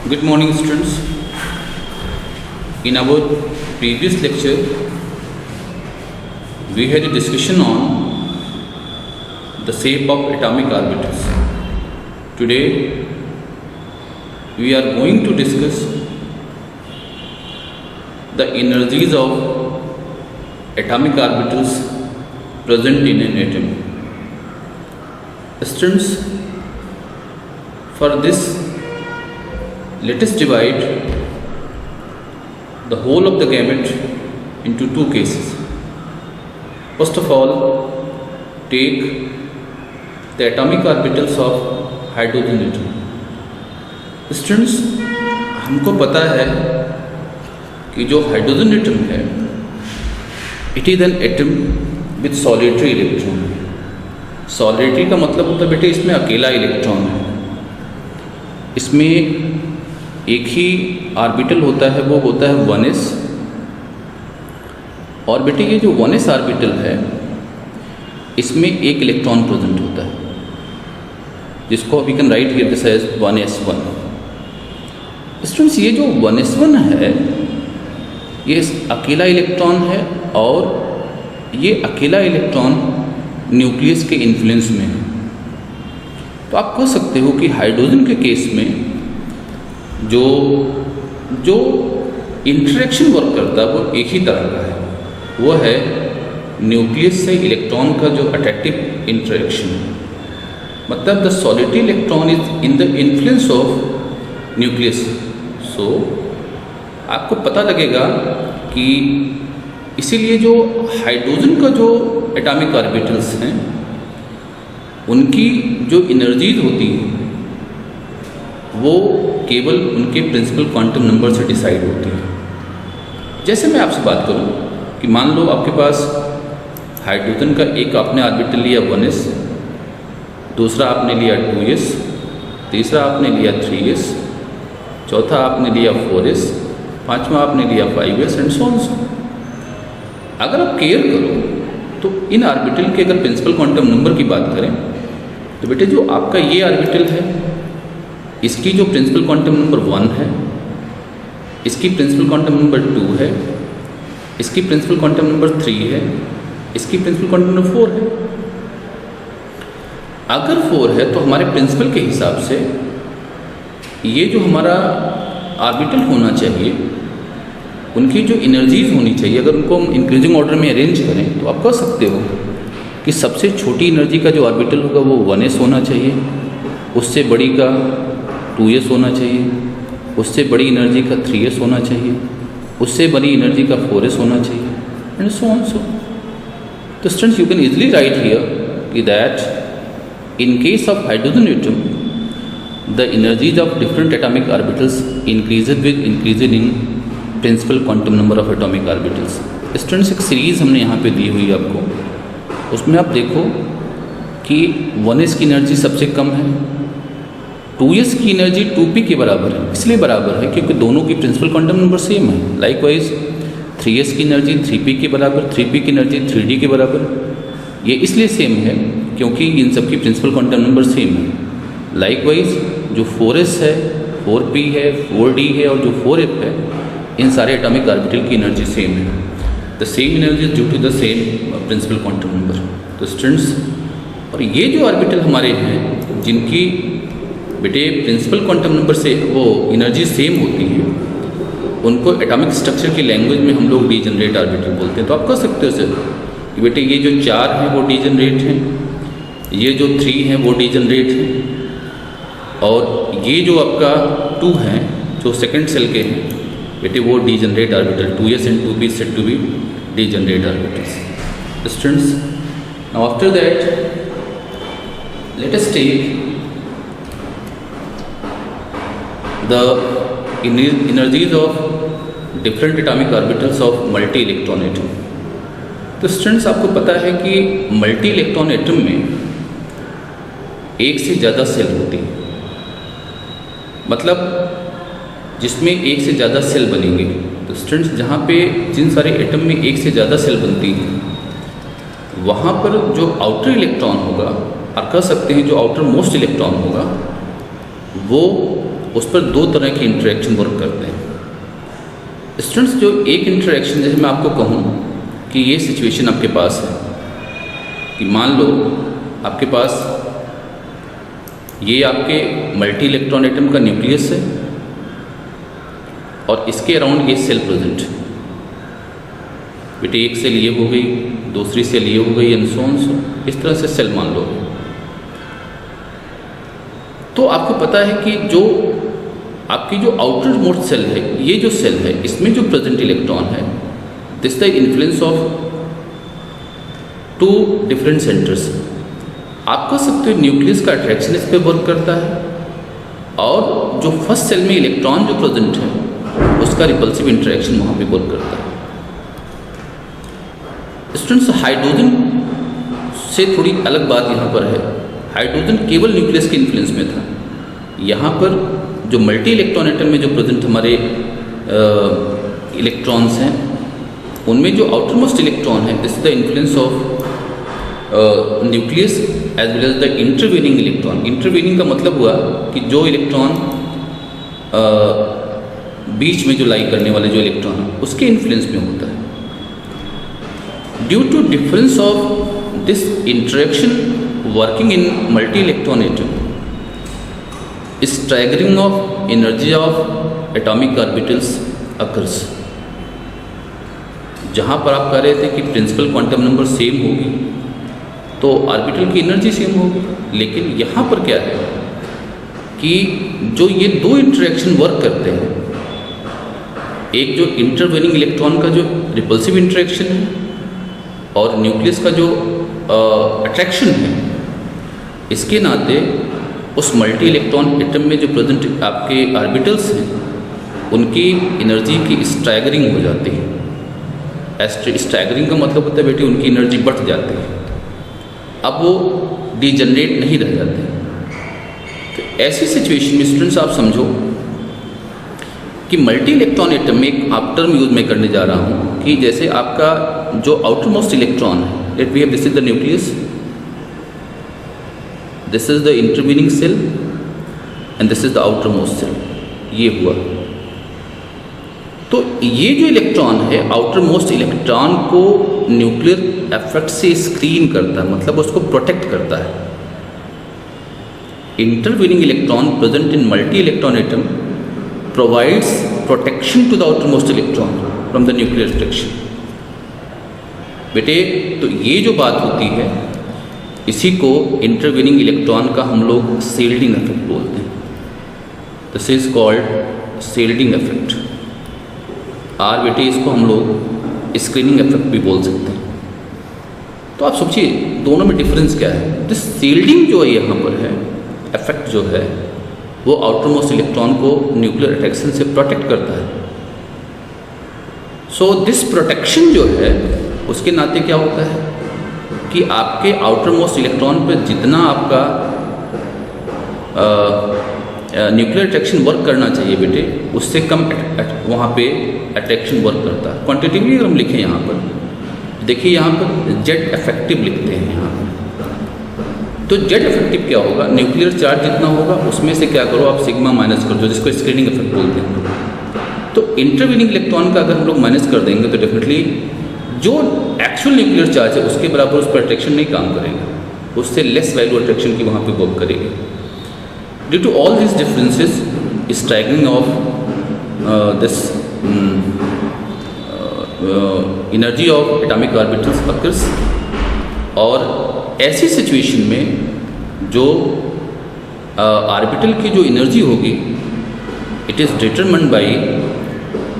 Good morning, students. In our previous lecture, we had a discussion on the shape of atomic orbitals. Today, we are going to discuss the energies of atomic orbitals present in an atom. Students, for this, let us divide the whole of the gamut into two cases. First of all, take the atomic orbitals of hydrogen atom. Students, हमको पता है कि जो hydrogen atom है, it is an atom with solitary electron. Solitary का मतलब होता है बेटे इसमें अकेला इलेक्ट्रॉन है. इसमें एक ही ऑर्बिटल होता है, वो होता है 1s. और बेटे ये जो 1s ऑर्बिटल है, इसमें एक इलेक्ट्रॉन प्रेजेंट होता है, जिसको we can write here this as 1s1. Students, ये जो 1s1 है, ये अकेला इलेक्ट्रॉन है और ये अकेला इलेक्ट्रॉन न्यूक्लियस के इन्फ्लुएंस में है. तो आप कह सकते हो कि हाइड्रोजन के केस में जो इंटरेक्शन वर्क करता है वो एक ही तरह का है. वो है न्यूक्लियस से इलेक्ट्रॉन का जो अट्रैक्टिव इंटरेक्शन है. मतलब the solitary electron is in the influence of nucleus. So आपको पता लगेगा कि इसीलिए जो हाइड्रोजन का जो एटॉमिक ऑर्बिटल्स हैं, उनकी जो एनर्जीज होती हैं वो केवल उनके प्रिंसिपल क्वांटम नंबर से डिसाइड होती है. जैसे मैं आपसे बात करूं कि मान लो आपके पास हाइड्रोजन का एक आपने ऑर्बिटल लिया 1s, दूसरा आपने लिया 2s, तीसरा आपने लिया 3s, चौथा आपने लिया 4s, पांचवा आपने लिया 5s एंड सो ऑन. अगर आप केयर करो तो इन ऑर्बिटल के अगर प्रिंसिपल क्वांटम नंबर की बात करें तो बेटे जो आपका ये ऑर्बिटल है, इसकी जो प्रिंसिपल क्वांटम नंबर 1 है, इसकी प्रिंसिपल क्वांटम नंबर 2 है, इसकी प्रिंसिपल क्वांटम नंबर 3 है, इसकी प्रिंसिपल क्वांटम नंबर 4 है. अगर 4 है तो हमारे प्रिंसिपल के हिसाब से ये जो हमारा ऑर्बिटल होना चाहिए, उनकी जो एनर्जीज होनी चाहिए, अगर उनको हम इंक्रीजिंग ऑर्डर में अरेंज करें तो आप कह सकते हो कि सबसे छोटी एनर्जी का जो ऑर्बिटल होगा वो 1s होना चाहिए, उससे बड़ी का 2s होना चाहिए, उससे बड़ी एनर्जी का 3s होना चाहिए, उससे बड़ी एनर्जी का 4s होना चाहिए एंड सो ऑन. सो तो students, you can easily write here कि that in case of hydrogen atom the energies of different atomic orbitals increases with increases in principal quantum number of atomic orbitals. Students, एक series हमने यहाँ पे दी हुई है आपको. उसमें आप देखो कि 1s की एनर्जी सबसे कम है, 2s की एनर्जी 2p के बराबर है. इसलिए बराबर है क्योंकि दोनों की प्रिंसिपल क्वांटम नंबर सेम है. लाइकवाइज 3s की एनर्जी 3p के बराबर, 3p की एनर्जी 3d के बराबर. ये इसलिए सेम है क्योंकि इन सब की प्रिंसिपल क्वांटम नंबर सेम है. लाइकवाइज जो 4s है, 4p है, 4d है और जो 4f है, इन सारे एटॉमिक ऑर्बिटल की एनर्जी सेम है. The same energy due to the same principal quantum number. तो स्टूडेंट्स, और ये जो ऑर्बिटल हमारे हैं जिनकी बेटे प्रिंसिपल क्वांटम नंबर से वो एनर्जी सेम होती है, उनको एटॉमिक स्ट्रक्चर की लैंग्वेज में हम लोग डीजनरेट ऑर्बिटल बोलते हैं. तो आप कह सकते हो सर कि बेटे ये जो 4 हैं वो डीजनरेट हैं, ये जो 3 हैं वो डीजनरेट हैं, और ये जो आपका 2 हैं जो सेकेंड सेल के हैं बेटे वो degenerate orbital. 2s and 2p is said to be degenerate orbitals. Students, now after that let us take the energies of different atomic orbitals of multi electron atom. तो स्टूडेंट्स, आपको पता है कि multi electron atom में एक से ज़्यादा cell होती है. मतलब जिसमें एक से ज़्यादा सेल बनेंगे. तो स्टूडेंट्स, जहाँ पे जिन सारे एटम में एक से ज़्यादा सेल बनती हैं, वहाँ पर जो आउटर इलेक्ट्रॉन होगा, आप कह सकते हैं जो आउटर मोस्ट इलेक्ट्रॉन होगा, वो उस पर दो तरह के इंटरेक्शन वर्क करते हैं। स्टूडेंट्स, जो एक इंटरेक्शन जैसे मैं आपको कहूँ कि ये सिचुएशन आपके पास है कि मान लो आपके पास ये आपके मल्टी इलेक्ट्रॉन एटम का न्यूक्लियस है और इसके अराउंड ये सेल प्रेजेंट है। बेटे एक सेल ये हो गई, दूसरी सेल ये हो गई, एंड सो ऑन सो, इस तरह से सेल मान लो। तो आपको पता है कि जो आपकी जो आउटर मोस्ट सेल है, ये जो सेल है इसमें जो प्रेजेंट इलेक्ट्रॉन है, this the influence of two different centres. आप कह सकते हो न्यूक्लियस का अट्रैक्शन इस पर वर्क करता है और जो फर्स्ट सेल में इलेक्ट्रॉन जो प्रेजेंट है उसका रिपल्सिव इंटरेक्शन वहाँ पे वर्क करता है। स्टूडेंट्स, हाइड्रोजन से थोड़ी अलग बात यहाँ पर है। हाइड्रोजन केवल न्यूक्लियस के इन्फ्लुएंस में था। यहाँ पर जो मल्टी इलेक्ट्रॉन एटम में जो प्रेजेंट हमारे इलेक्ट्रॉन्स हैं, उनमें जो आउटर मोस्ट इलेक्ट्रॉन है, this the influence of nucleus as well as the intervening electron. Intervening का मतलब हुआ कि जो इलेक्ट्रॉन बीच में जो लाई करने वाले जो इलेक्ट्रॉन है उसके इन्फ्लुएंस में होता है। Due to difference of this interaction working in multi electron atom, staggering of energy of atomic orbitals occurs. जहाँ पर आप कह रहे थे कि प्रिंसिपल क्वांटम नंबर सेम होगी तो ऑर्बिटल की एनर्जी सेम होगी, लेकिन यहाँ पर क्या है कि जो ये दो इंटरेक्शन वर्क करते हैं, एक जो इंटरवेनिंग इलेक्ट्रॉन का जो रिपल्सिव इंटरेक्शन है और न्यूक्लियस का जो अट्रैक्शन है, इसके नाते उस मल्टी इलेक्ट्रॉन एटम में जो प्रेजेंट आपके ऑर्बिटल्स हैं उनकी एनर्जी की स्टैगरिंग हो जाती है। स्टैगरिंग का मतलब होता है बेटे उनकी एनर्जी बढ़ जाती है, अब वो डिजनरेट नहीं रह जाते। तो ऐसी सिचुएशन में स्टूडेंट्स आप समझो कि मल्टी इलेक्ट्रॉन एटम में एक आप टर्म यूज मैं करने जा रहा हूँ कि जैसे आपका जो आउटर मोस्ट इलेक्ट्रॉन है, let we have this is the nucleus, this is the intervening shell and this is the outermost shell, ये हुआ। तो ये जो इलेक्ट्रॉन है, आउटर मोस्ट इलेक्ट्रॉन को न्यूक्लियर इफेक्ट से स्क्रीन करता है, मतलब उसको प्रोटेक्ट करता है। Intervening electron present in multi electron atom provides protection to the outermost electron from the nuclear reflection. बेटे तो ये जो बात होती है इसी को इंटरवीनिंग इलेक्ट्रॉन का हम लोग शील्डिंग इफेक्ट बोलते हैं। This is called shielding effect, और बेटे इसको हम लोग स्क्रीनिंग इफेक्ट भी बोल सकते हैं। तो आप सोचिए दोनों में डिफरेंस क्या है। तो शील्डिंग जो यहाँ पर है, इफेक्ट जो है, वो आउटर मोस्ट इलेक्ट्रॉन को न्यूक्लियर अट्रैक्शन से प्रोटेक्ट करता है। सो दिस प्रोटेक्शन जो है उसके नाते क्या होता है कि आपके आउटर मोस्ट इलेक्ट्रॉन पर जितना आपका न्यूक्लियर अट्रैक्शन वर्क करना चाहिए बेटे, उससे कम वहाँ पे अट्रैक्शन वर्क करता है। क्वांटिटिवली अगर हम लिखें यहाँ पर, देखिए यहाँ पर जेड इफेक्टिव लिखते हैं यहाँ पर। तो जेड इफेक्टिव क्या होगा, न्यूक्लियर चार्ज जितना होगा उसमें से क्या करो आप सिग्मा माइनस कर दो, जिसको स्क्रीनिंग इफेक्ट बोलते हैं। तो इंटरवीनिंग इलेक्ट्रॉन का अगर हम लोग माइनस कर देंगे तो डेफिनेटली जो एक्चुअल न्यूक्लियर चार्ज है उसके बराबर उस पर अट्रैक्शन नहीं काम करेगा, उससे लेस वैल्यू अट्रैक्शन की वहाँ पे वर्क करेगी। Due to all this differences, staggering of this energy of atomic orbitals occurs. और ऐसी सिचुएशन में जो ऑर्बिटल की जो एनर्जी होगी, it is determined by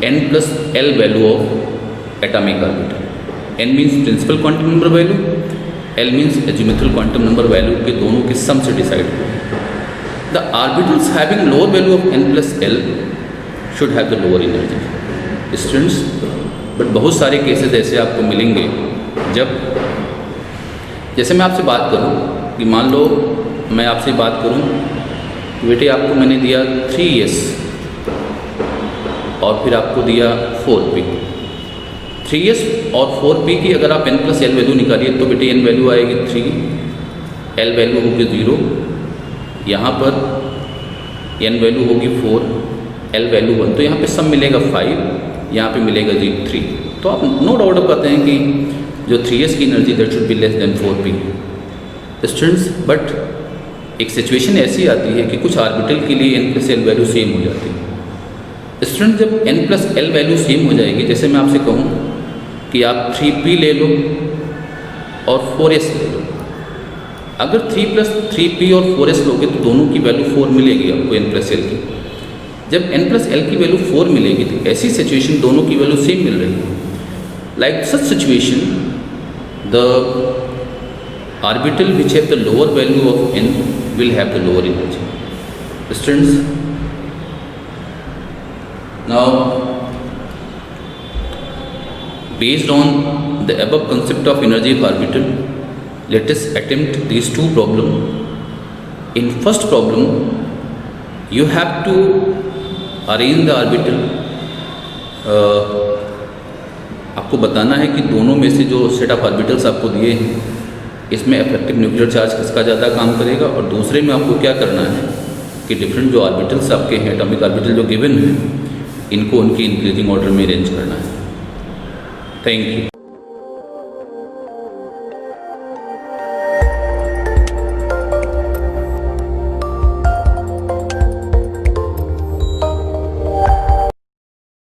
n+l value of atomic orbital. n means principal quantum number value, l means azimuthal quantum number value के दोनों के सम से डिसाइड होगा। The orbitals having lower value of n+l should have the lower energy. Students, but बहुत सारे cases ऐसे आपको मिलेंगे जब, जैसे मैं आपसे बात करूं कि मान लो मैं आपसे बात करूं कि बेटे आपको मैंने दिया 3s और फिर आपको दिया 4p। 3s और 4p की अगर आप n+l वैल्यू निकालिए तो बेटे n वैल्यू आएगी 3, l वैल्यू होगी 0। यहाँ पर n वैल्यू होगी 4, l वैल्यू 1, तो यहाँ पे सब मिलेगा 5, यहाँ पे मिलेगा जी 3। तो आप नो डाउट कहते हैं कि जो 3s की energy that should be less than 4p students. But एक सिचुएशन ऐसी आती है कि कुछ ऑर्बिटल के लिए n plus l value same हो जाती है। स्टूडेंट जब n plus l value same हो जाएगी, जैसे मैं आपसे कहूँ कि आप 3p ले लो और 4s ले लो, अगर 3 प्लस 3p और 4s लोगे तो दोनों की वैल्यू 4 मिलेगी आपको n प्लस l की। जब n प्लस l की वैल्यू 4 मिलेगी तो ऐसी सिचुएशन दोनों की वैल्यू सेम मिल रही है। Like such situation the orbital which have the lower value of n will have the lower energy. Students, now based on the above concept of energy of orbital, let us attempt these two problems. In first problem, you have to arrange the orbital. आपको बताना है कि दोनों में से जो set of orbitals आपको दिए हैं इसमें इफेक्टिव न्यूक्लियर चार्ज किसका ज़्यादा काम करेगा, और दूसरे में आपको क्या करना है कि डिफरेंट जो ऑर्बिटल्स आपके हैं, एटॉमिक ऑर्बिटल जो गिवन है, इनको उनकी इंक्रीजिंग ऑर्डर में अरेंज करना है। Thank you.